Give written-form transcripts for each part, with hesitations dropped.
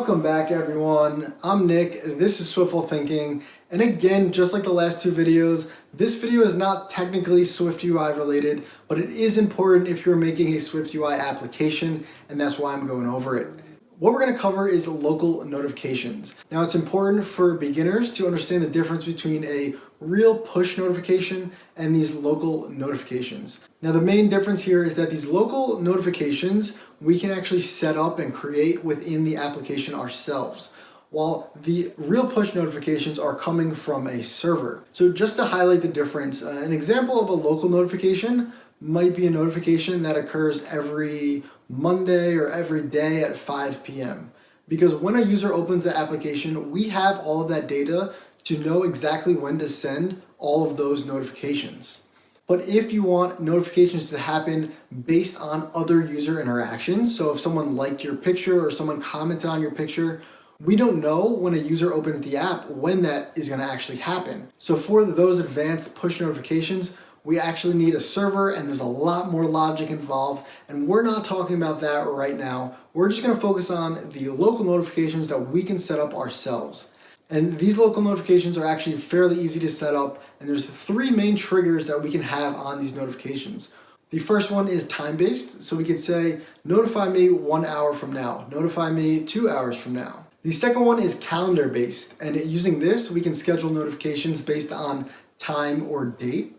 Welcome back everyone, I'm Nick, this is Swiftful Thinking, and again, just like the last two videos, this video is not technically SwiftUI related, but it is important if you're making a SwiftUI application, and that's why I'm going over it. What we're going to cover is local notifications. Now it's important for beginners to understand the difference between a real push notification and these local notifications. Now the main difference here is that these local notifications we can actually set up and create within the application ourselves, while the real push notifications are coming from a server. So just to highlight the difference, an example of a local notification might be a notification that occurs every Monday or every day at 5 p.m. Because when a user opens the application, we have all of that data to know exactly when to send all of those notifications. But if you want notifications to happen based on other user interactions, so if someone liked your picture or someone commented on your picture, we don't know when a user opens the app when that is going to actually happen. So for those advanced push notifications, we actually need a server, and there's a lot more logic involved, and we're not talking about that right now. We're just going to focus on the local notifications that we can set up ourselves. And these local notifications are actually fairly easy to set up, and there's three main triggers that we can have on these notifications. The first one is time-based, so we could say, notify me 1 hour from now, notify me 2 hours from now. The second one is calendar-based, and using this, we can schedule notifications based on time or date.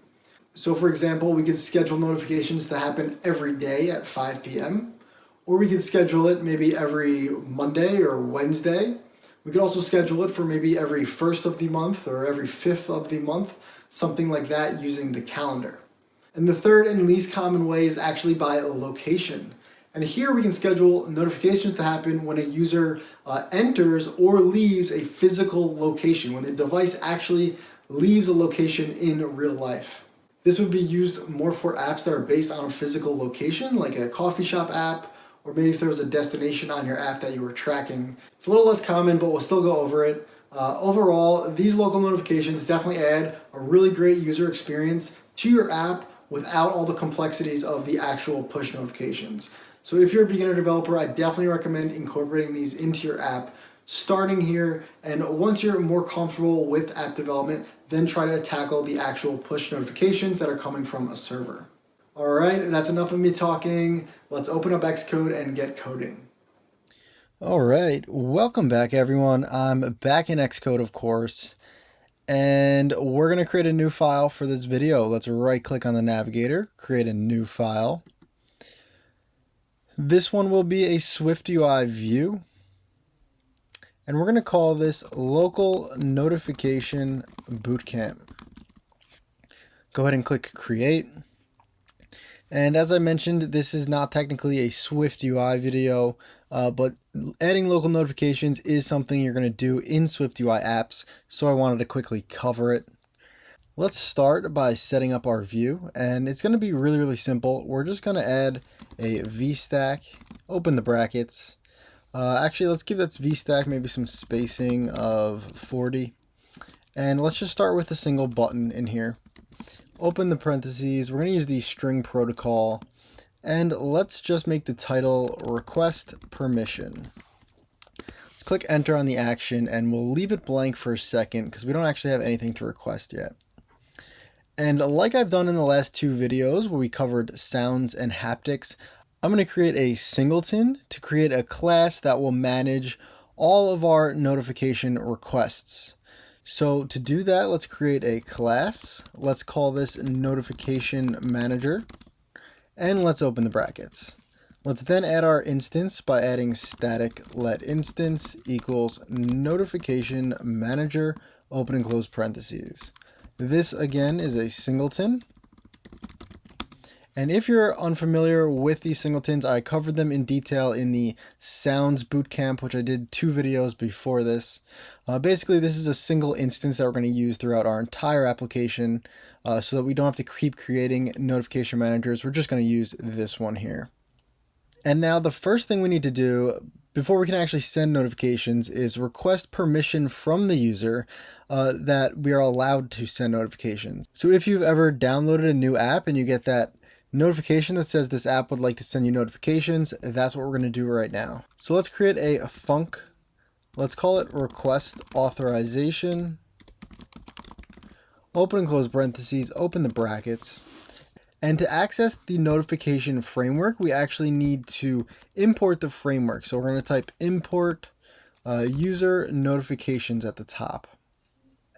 So for example, we could schedule notifications to happen every day at 5 p.m. Or we could schedule it maybe every Monday or Wednesday. We could also schedule it for maybe every first of the month or every fifth of the month, something like that using the calendar. And the third and least common way is actually by location. And here we can schedule notifications to happen when a user enters or leaves a physical location, when the device actually leaves a location in real life. This would be used more for apps that are based on a physical location, like a coffee shop app, or maybe if there was a destination on your app that you were tracking. It's a little less common, but we'll still go over it. Overall, these local notifications definitely add a really great user experience to your app without all the complexities of the actual push notifications. So if you're a beginner developer, I definitely recommend incorporating these into your app, starting here, and once you're more comfortable with app development, then try to tackle the actual push notifications that are coming from a server. All right, that's enough of me talking. Let's open up Xcode and get coding. All right, welcome back everyone. I'm back in Xcode, of course, and we're going to create a new file for this video. Let's right click on the navigator, create a new file. This one will be a SwiftUI view, and we're going to call this Local Notification Bootcamp. Go ahead and click Create. And as I mentioned, this is not technically a SwiftUI video, but adding local notifications is something you're going to do in SwiftUI apps, so I wanted to quickly cover it. Let's start by setting up our view, and it's going to be really simple. We're just going to add a VStack, open the brackets. Actually, let's give that VStack maybe some spacing of 40, and let's just start with a single button in here. Open the parentheses, we're going to use the string protocol, and let's just make the title request permission. Let's click enter on the action, and we'll leave it blank for a second because we don't actually have anything to request yet. And like I've done in the last two videos where we covered sounds and haptics, I'm going to create a singleton to create a class that will manage all of our notification requests. So to do that, let's create a class. Let's call this Notification Manager, and let's open the brackets. Let's then add our instance by adding static let instance equals Notification Manager, open and close parentheses. This again is a singleton. And if you're unfamiliar with these singletons, I covered them in detail in the Sounds Bootcamp, which I did 2 videos before this. Basically, this is a single instance that we're going to use throughout our entire application so that we don't have to keep creating notification managers. We're just going to use this one here. And now the first thing we need to do before we can actually send notifications is request permission from the user that we are allowed to send notifications. So if you've ever downloaded a new app and you get that notification that says this app would like to send you notifications, that's what we're going to do right now. So let's create a func Let's call it request authorization. Open and close parentheses, open the brackets. And to access the notification framework, we actually need to import the framework. So we're going to type import user notifications at the top.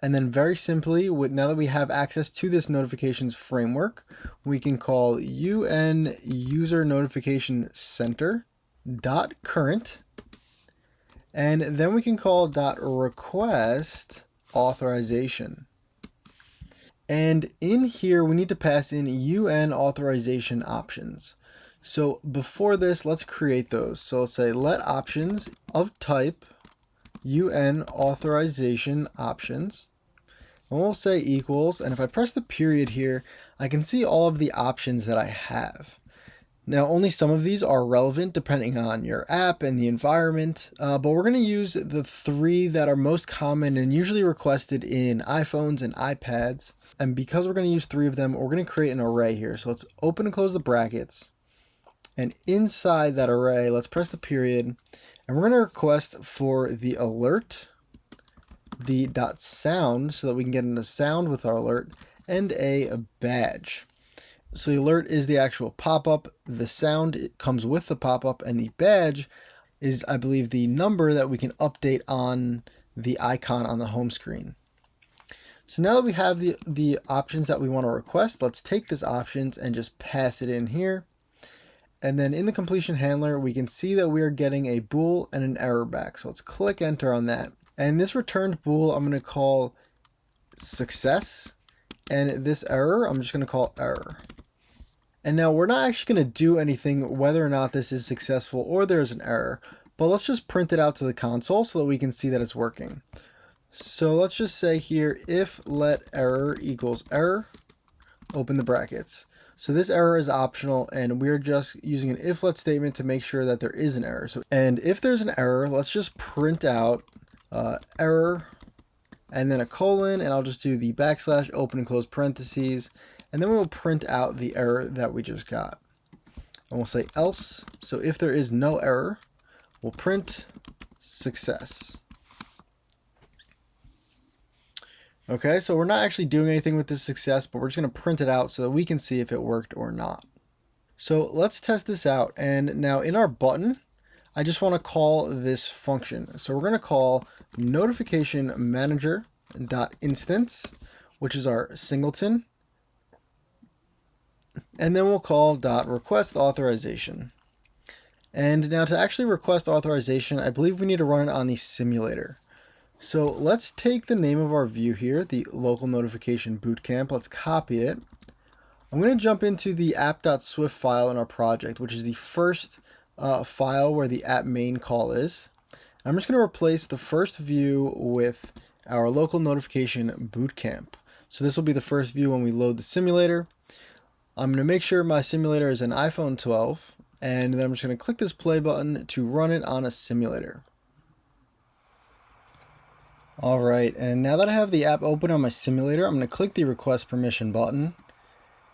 And then very simply, now that we have access to this notifications framework, we can call UN user notification center dot current, and then we can call dot request authorization. And in here, we need to pass in UN authorization options. So before this, let's create those. So let's say let options of type UN authorization options. And we'll say equals. And if I press the period here, I can see all of the options that I have. Now, only some of these are relevant depending on your app and the environment, but we're going to use the 3 that are most common and usually requested in iPhones and iPads. And because we're going to use 3 of them, we're going to create an array here. So let's open and close the brackets. And inside that array, let's press the period. And we're going to request for the alert, the .sound, so that we can get into sound with our alert, and a badge. So the alert is the actual pop-up, the sound it comes with the pop-up, and the badge is, I believe, the number that we can update on the icon on the home screen. So now that we have the options that we want to request, let's take this options and just pass it in here. And then in the completion handler, we can see that we are getting a bool and an error back. So let's click enter on that. And this returned bool, I'm going to call success. And this error, I'm just going to call error. And now we're not actually going to do anything whether or not this is successful or there's an error, but let's just print it out to the console so that we can see that it's working. So let's just say here, if let error equals error, open the brackets. So this error is optional, and we're just using an if let statement to make sure that there is an error. And if there's an error, let's just print out error and then a colon, and I'll just do the backslash, open and close parentheses, and then we'll print out the error that we just got. And we'll say else. So if there is no error, we'll print success. Okay, so we're not actually doing anything with this success, but we're just going to print it out so that we can see if it worked or not. So let's test this out. And now in our button, I just want to call this function. So we're going to call notification manager.instance, which is our singleton. And then we'll call .request authorization. And now to actually request authorization, I believe we need to run it on the simulator. So let's take the name of our view here, the local notification bootcamp. Let's copy it. I'm going to jump into the app.swift file in our project, which is the first file where the app main call is. I'm just going to replace the first view with our local notification bootcamp. So this will be the first view when we load the simulator. I'm going to make sure my simulator is an iPhone 12, and then I'm just going to click this play button to run it on a simulator. Alright, and now that I have the app open on my simulator, I'm going to click the request permission button,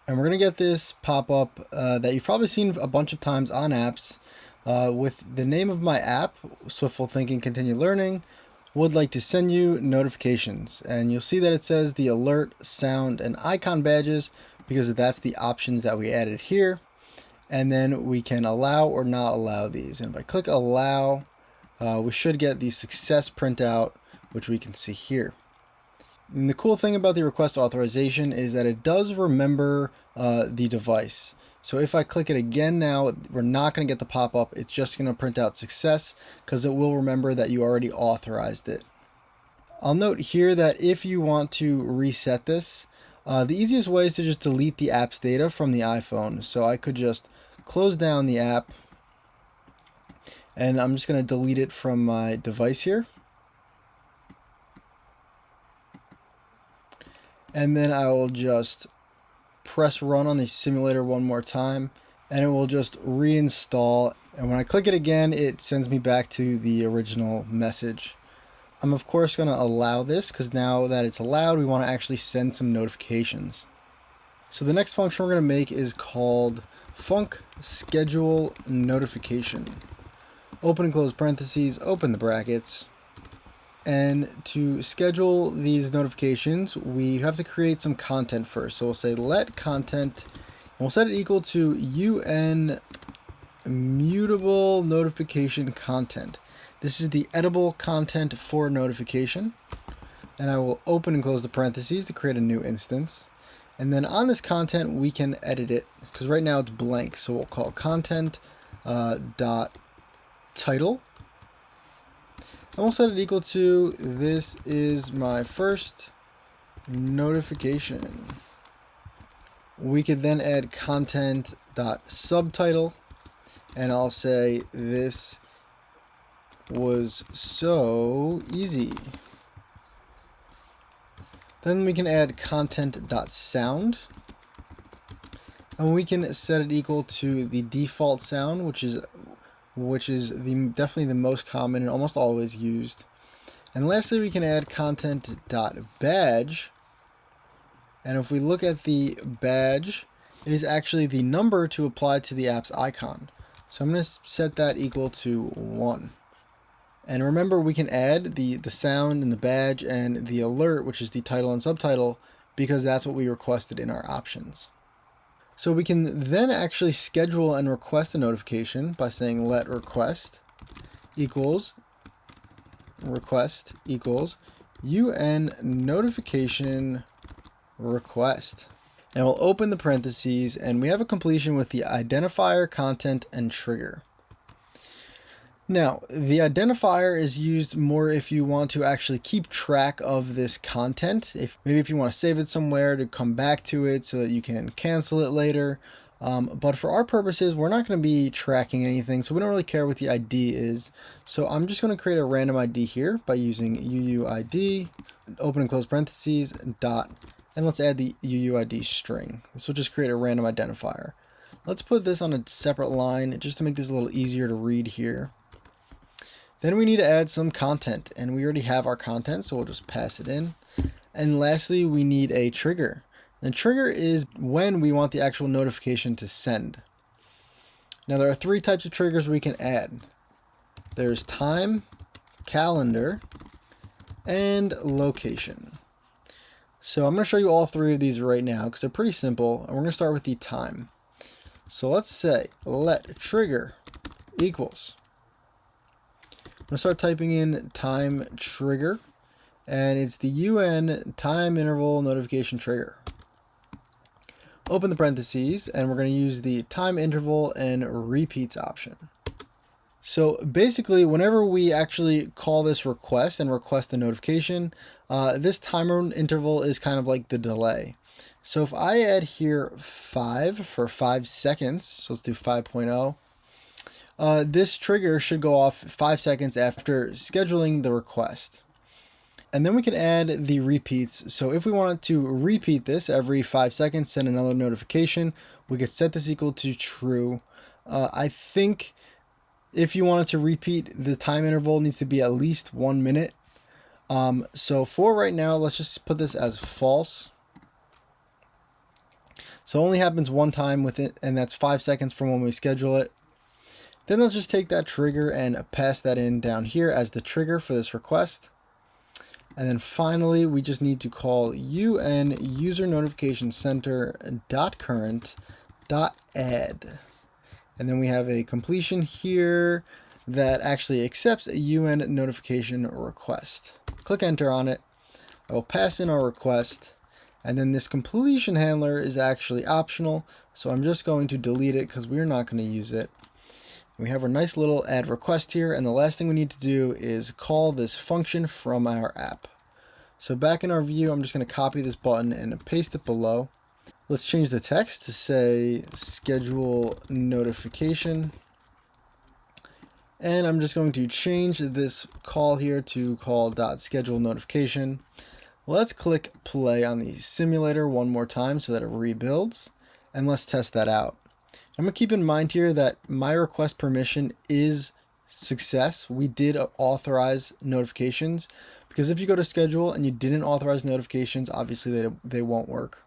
and we're going to get this pop-up that you've probably seen a bunch of times on apps with the name of my app, Swiftful Thinking Continue Learning, would like to send you notifications. And you'll see that it says the alert, sound, and icon badges, because that's the options that we added here. And then we can allow or not allow these. And if I click allow, we should get the success printout, which we can see here. And the cool thing about the request authorization is that it does remember the device. So if I click it again now, we're not going to get the pop-up. It's just going to print out success because it will remember that you already authorized it. I'll note here that if you want to reset this, the easiest way is to just delete the app's data from the iPhone. So I could just close down the app, and I'm just going to delete it from my device here. And then I will just press run on the simulator one more time, and it will just reinstall. And when I click it again, it sends me back to the original message. I'm of course going to allow this because now that it's allowed, we want to actually send some notifications. So the next function we're going to make is called func schedule notification. Open and close parentheses, open the brackets. And to schedule these notifications, we have to create some content first. So we'll say let content, and we'll set it equal to UN mutable notification content. This is the editable content for notification. And I will open and close the parentheses to create a new instance. And then on this content, we can edit it because right now it's blank. So we'll call content dot title. And we'll set it equal to this is my first notification. We could then add content dot subtitle, and I'll say this was so easy. Then we can add content.sound, and we can set it equal to the default sound, which is definitely the most common and almost always used. And lastly, we can add content.badge, and if we look at the badge, it is actually the number to apply to the app's icon. So I'm going to set that equal to 1. And remember, we can add the sound and the badge and the alert, which is the title and subtitle, because that's what we requested in our options. So we can then actually schedule and request a notification by saying let request equals UN notification request. And we'll open the parentheses, and we have a completion with the identifier, content, and trigger. Now, the identifier is used more if you want to actually keep track of this content. Maybe if you want to save it somewhere to come back to it so that you can cancel it later. But for our purposes, we're not going to be tracking anything, so we don't really care what the ID is. So I'm just going to create a random ID here by using UUID, open and close parentheses, dot, and let's add the UUID string. This will just create a random identifier. Let's put this on a separate line just to make this a little easier to read here. Then we need to add some content, and we already have our content, so we'll just pass it in. And lastly, we need a trigger. The trigger is when we want the actual notification to send. Now there are 3 types of triggers we can add. There's time, calendar, and location. So I'm going to show you all 3 of these right now because they're pretty simple, and we're going to start with the time. So let's say let trigger equals. I'm going to start typing in time trigger, and it's the UN time interval notification trigger. Open the parentheses, and we're going to use the time interval and repeats option. So basically, whenever we actually call this request and request the notification, this timer interval is kind of like the delay. So if I add here 5 for 5 seconds, so let's do 5.0. This trigger should go off 5 seconds after scheduling the request. And then we can add the repeats. So if we wanted to repeat this every 5 seconds, send another notification, we could set this equal to true. I think if you wanted to repeat, the time interval needs to be at least 1 minute. So for right now, let's just put this as false. So it only happens 1 time with it, and that's 5 seconds from when we schedule it. Then let's just take that trigger and pass that in down here as the trigger for this request. And then finally, we just need to call UN user notification center dot current dot add. And then we have a completion here that actually accepts a UN notification request. Click enter on it. I will pass in our request. And then this completion handler is actually optional. So I'm just going to delete it because we're not going to use it. We have our nice little add request here, and the last thing we need to do is call this function from our app. So back in our view, I'm just going to copy this button and paste it below. Let's change the text to say schedule notification. And I'm just going to change this call here to call.schedule notification. Let's click play on the simulator one more time so that it rebuilds, and let's test that out. I'm going to keep in mind here that my request permission is success. We did authorize notifications, because if you go to schedule and you didn't authorize notifications, obviously they won't work.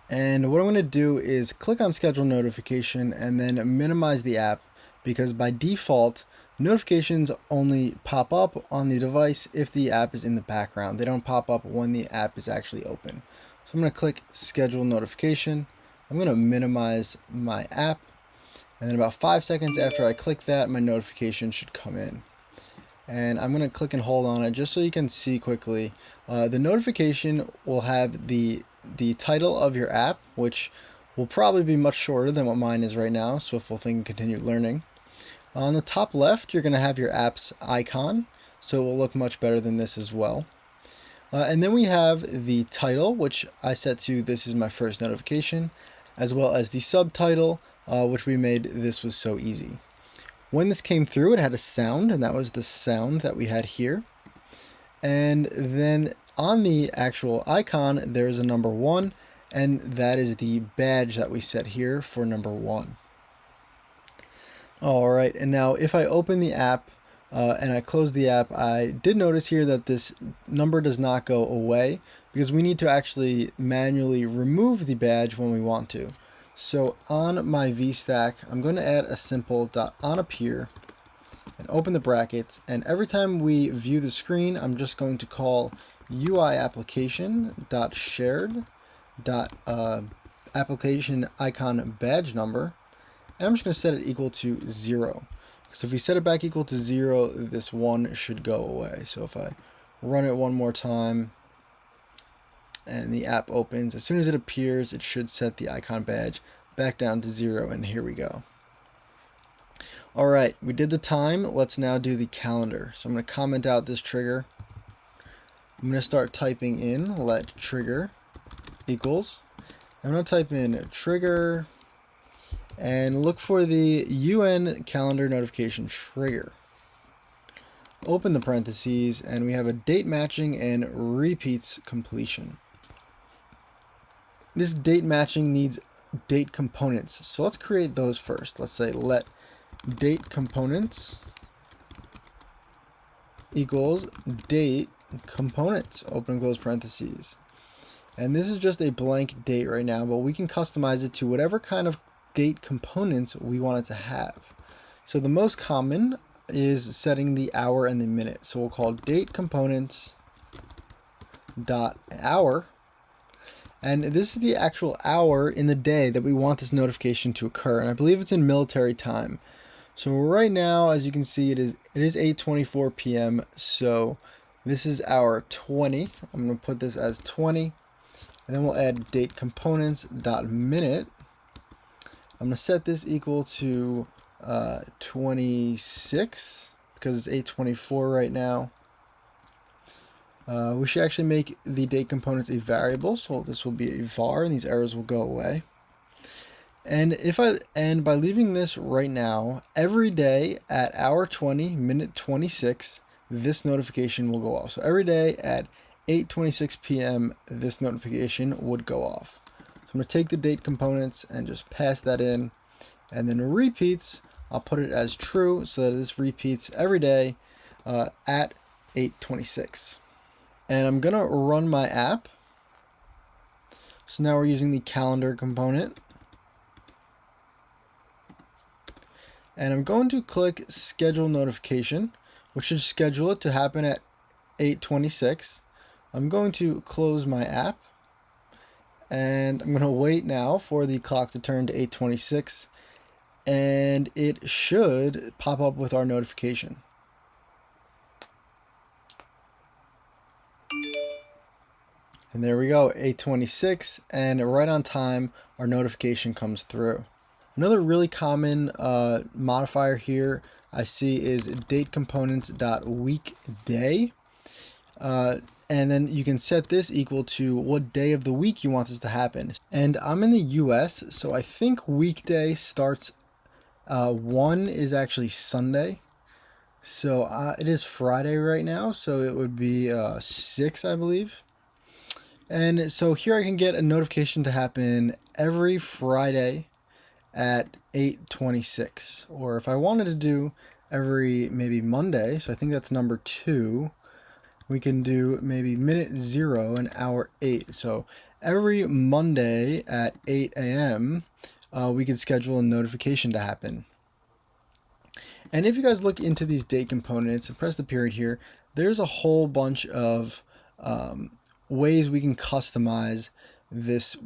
And what I'm going to do is click on schedule notification and then minimize the app, because by default Notifications only pop up on the device if the app is in the background. They don't pop up when the app is actually open. So I'm going to click schedule notification. I'm going to minimize my app, and then about 5 seconds after I click that, my notification should come in. And I'm going to click and hold on it just so you can see quickly. The notification will have the title of your app, which will probably be much shorter than what mine is right now, Swiftful Thinking Continued Learning. On the top left, you're going to have your app's icon, so it will look much better than this as well. And then we have the title, which I set to "This is my first notification," as well as the subtitle, which we made "This was so easy." When this came through, it had a sound, and that was the sound that we had here. And then on the actual icon, there's a number 1, and that is the badge that we set here for number 1. All right, and now if I open the app and I close the app, I did notice here that this number does not go away because we need to actually manually remove the badge when we want to. So on my VStack, I'm going to add a simple .onAppear and open the brackets, and every time we view the screen, I'm just going to call UI application.shared application icon badge number. And I'm just going to set it equal to 0. So if we set it back equal to 0, this 1 should go away. So if I run it one more time and the app opens, as soon as it appears, it should set the icon badge back down to 0, and here we go. All right, we did the time. Let's now do the calendar. So I'm going to comment out this trigger. I'm going to start typing in let trigger equals. I'm going to type in trigger and look for the UN calendar notification trigger. Open the parentheses, and we have a date matching and repeats completion. This date matching needs date components, so let's create those first. Let's say let date components equals date components, open and close parentheses. And this is just a blank date right now, but we can customize it to whatever kind of date components we want it to have. So the most common is setting the hour and the minute. So we'll call date components dot hour, and this is the actual hour in the day that we want this notification to occur, and I believe it's in military time. So right now, as you can see, it is 8:24 p.m. So this is hour 20. I'm going to put this as 20, and then we'll add date components dot minute. I'm going to set this equal to 26 because it's 8:24 right now. We should actually make the date components a variable, so this will be a var, and these errors will go away. And by leaving this right now, every day at hour 20, minute 26, this notification will go off. So every day at 8:26 p.m., this notification would go off. I'm going to take the date components and just pass that in, and then repeats, I'll put it as true so that this repeats every day at 8:26. And I'm going to run my app. So now we're using the calendar component. And I'm going to click schedule notification, which should schedule it to happen at 8:26. I'm going to close my app. And I'm going to wait now for the clock to turn to 8:26, and it should pop up with our notification. And there we go, 8:26, and right on time, our notification comes through. Another really common modifier here I see is date components.weekday. And then you can set this equal to what day of the week you want this to happen. And I'm in the US, so I think weekday starts, 1 is actually Sunday. So it is Friday right now, so it would be 6, I believe. And so here I can get a notification to happen every Friday at 8:26. Or if I wanted to do every maybe Monday, so I think that's number 2, we can do maybe minute 0 and hour 8. So every Monday at 8 a.m., we can schedule a notification to happen. And if you guys look into these date components and press the period here, there's a whole bunch of ways we can customize this.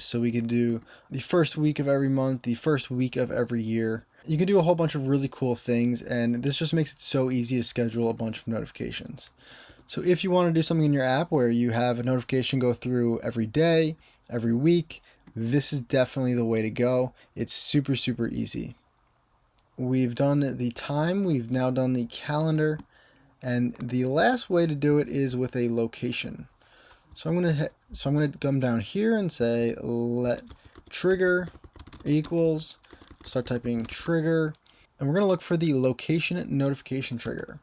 So we can do the first week of every month, the first week of every year. You can do a whole bunch of really cool things, and this just makes it so easy to schedule a bunch of notifications. So if you want to do something in your app where you have a notification go through every day, every week, this is definitely the way to go. It's super, super easy. We've done the time, we've now done the calendar, and the last way to do it is with a location. So I'm gonna come down here and say let trigger equals, start typing trigger, and we're gonna look for the location notification trigger.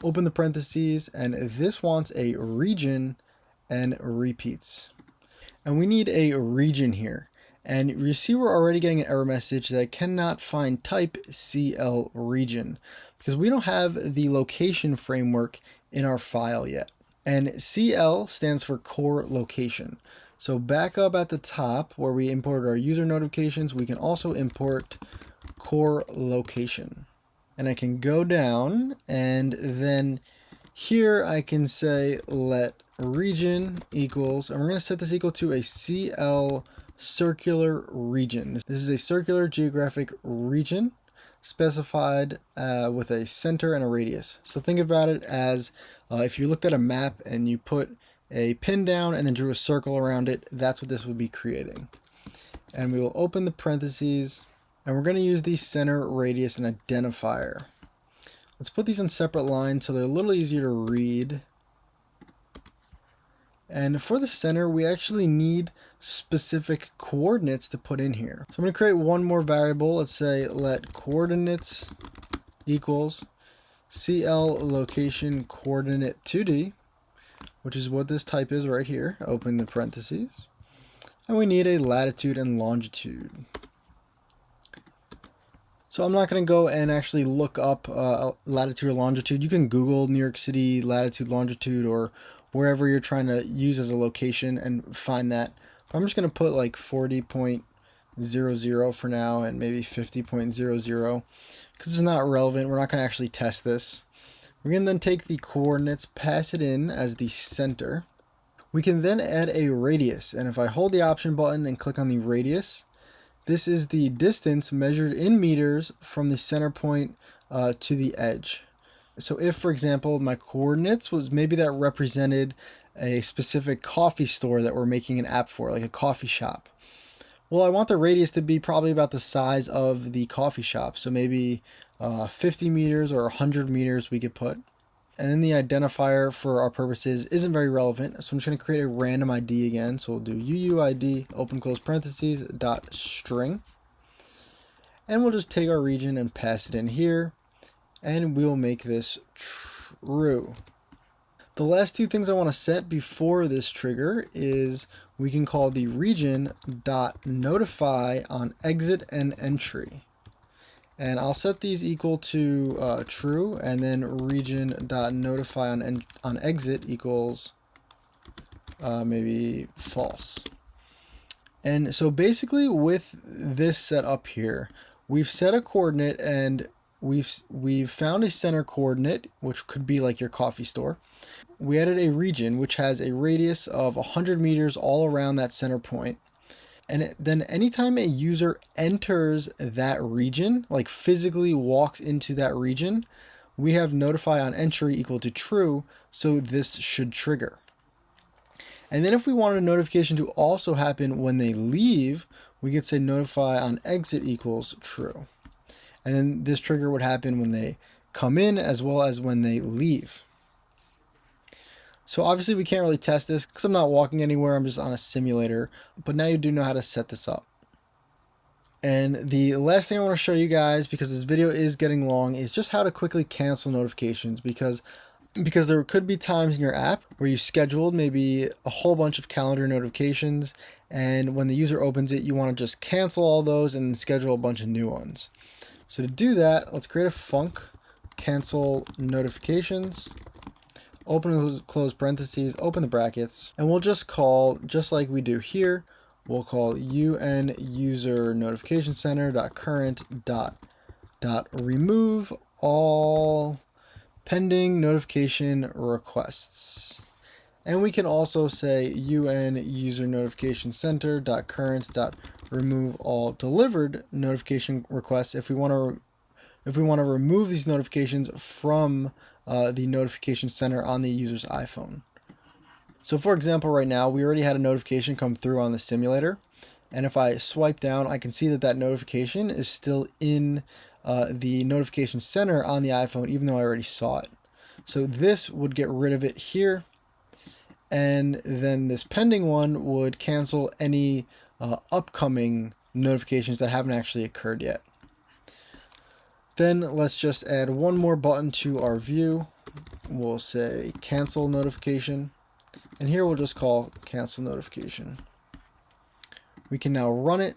Open the parentheses, and this wants a region and repeats. And we need a region here. And you see we're already getting an error message that cannot find type CL region because we don't have the location framework in our file yet. And CL stands for core location. So back up at the top where we imported our user notifications, we can also import core location. And I can go down, and then here I can say let region equals, and we're going to set this equal to a CL circular region. This is a circular geographic region specified with a center and a radius. So think about it as if you looked at a map and you put a pin down and then drew a circle around it, that's what this would be creating. And we will open the parentheses, and we're going to use the center, radius, and identifier. Let's put these on separate lines so they're a little easier to read. And for the center, we actually need specific coordinates to put in here. So I'm going to create one more variable. Let's say let coordinates equals CL location coordinate 2D, which is what this type is right here. Open the parentheses. And we need a latitude and longitude. So I'm not going to go and actually look up latitude or longitude. You can Google New York City latitude, longitude, or wherever you're trying to use as a location and find that. But I'm just going to put like 40.00 for now and maybe 50.00 because it's not relevant. We're not going to actually test this. We're going to then take the coordinates, pass it in as the center. We can then add a radius, and if I hold the option button and click on the radius, this is the distance measured in meters from the center point to the edge. So if, for example, my coordinates was maybe that represented a specific coffee store that we're making an app for, like a coffee shop. Well, I want the radius to be probably about the size of the coffee shop. So maybe 50 meters or 100 meters we could put. And then the identifier for our purposes isn't very relevant. So I'm just going to create a random ID again. So we'll do UUID, open close parentheses, dot string. And we'll just take our region and pass it in here. And we'll make this true. The last two things I want to set before this trigger is we can call the region dot notify on exit and entry. And I'll set these equal to true, and then region dot notify on exit equals maybe false. And so basically with this set up here, we've set a coordinate and we've found a center coordinate, which could be like your coffee store. We added a region which has a radius of 100 meters all around that center point. And then anytime a user enters that region, like physically walks into that region, we have notify on entry equal to true, so this should trigger. And then if we wanted a notification to also happen when they leave, we could say notify on exit equals true. And then this trigger would happen when they come in as well as when they leave. So obviously we can't really test this because I'm not walking anywhere, I'm just on a simulator, but now you do know how to set this up. And the last thing I want to show you guys, because this video is getting long, is just how to quickly cancel notifications because there could be times in your app where you scheduled maybe a whole bunch of calendar notifications, and when the user opens it, you want to just cancel all those and schedule a bunch of new ones. So to do that, let's create a func cancel notifications. Open and close parentheses, open the brackets, and we'll just call, just like we do here, we'll call un user notification center dot current dot dot remove all pending notification requests. And we can also say un user notification center dot current dot remove all delivered notification requests if we want to remove these notifications from the notification center on the user's iPhone. So for example, right now we already had a notification come through on the simulator, and if I swipe down, I can see that that notification is still in the notification center on the iPhone, even though I already saw it. So this would get rid of it here, and then this pending one would cancel any upcoming notifications that haven't actually occurred yet. Then let's just add one more button to our view. We'll say cancel notification, and here we'll just call cancel notification. We can now run it,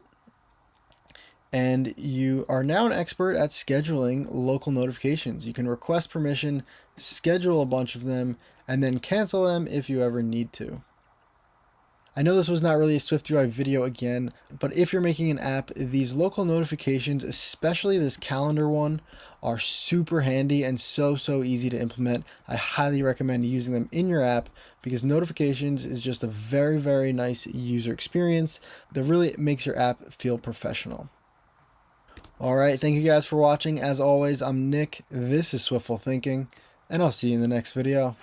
and you are now an expert at scheduling local notifications. You can request permission, schedule a bunch of them, and then cancel them if you ever need to. I know this was not really a SwiftUI video again, but if you're making an app, these local notifications, especially this calendar one, are super handy and so easy to implement. I highly recommend using them in your app because notifications is just a very nice user experience that really makes your app feel professional. Alright, thank you guys for watching. As always, I'm Nick, this is Swiftful Thinking, and I'll see you in the next video.